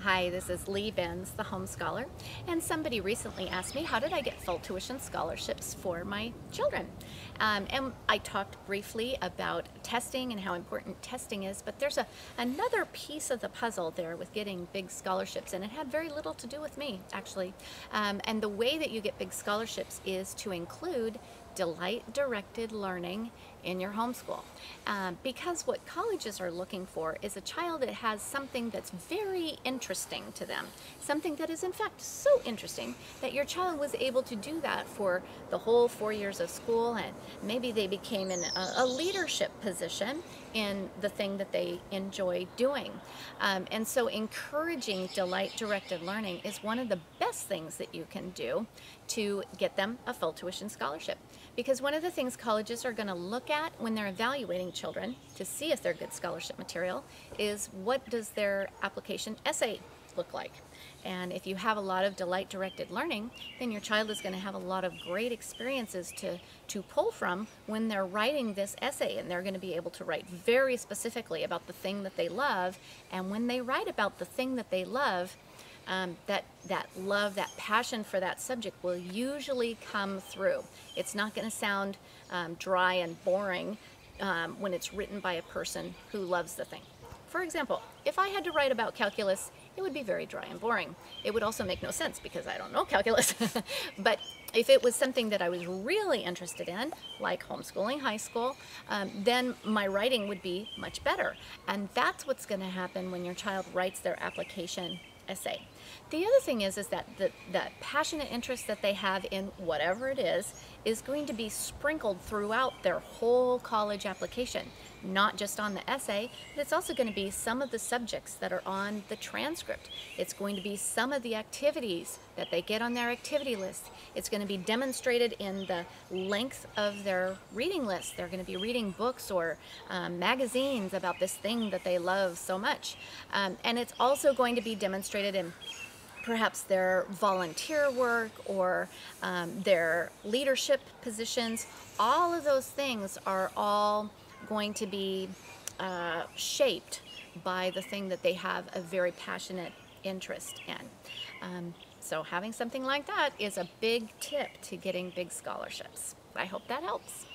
Hi, this is Lee Benz, the home scholar, and somebody recently asked me how did I get full tuition scholarships for my children. And I talked briefly about testing and how important testing is, but there's another piece of the puzzle there with getting big scholarships, and it had very little to do with me, actually. And the way that you get big scholarships is to include delight-directed learning in your homeschool. Because what colleges are looking for is a child that has something that's very interesting to them, something that is in fact so interesting that your child was able to do that for the whole 4 years of school, and maybe they became in a leadership position in the thing that they enjoy doing. And so encouraging delight-directed learning is one of the best things that you can do to get them a full tuition scholarship. Because one of the things colleges are going to look at when they're evaluating children to see if they're good scholarship material is what does their application essay look like. And if you have a lot of delight-directed learning, then your child is going to have a lot of great experiences to pull from when they're writing this essay, and they're going to be able to write very specifically about the thing that they love. And when they write about the thing that they love, that love, that passion for that subject will usually come through. It's not going to sound dry and boring when it's written by a person who loves the thing. For example, if I had to write about calculus, it would be very dry and boring. It would also make no sense because I don't know calculus. But if it was something that I was really interested in, like homeschooling high school, then my writing would be much better. And that's what's going to happen when your child writes their application essay. The other thing is that that passionate interest that they have in whatever it is going to be sprinkled throughout their whole college application, not just on the essay, but it's also going to be some of the subjects that are on the transcript. It's going to be some of the activities that they get on their activity list. It's going to be demonstrated in the length of their reading list. They're going to be reading books or magazines about this thing that they love so much. And it's also going to be demonstrated in perhaps their volunteer work or their leadership positions. All of those things are all going to be shaped by the thing that they have a very passionate interest in. So having something like that is a big tip to getting big scholarships. I hope that helps.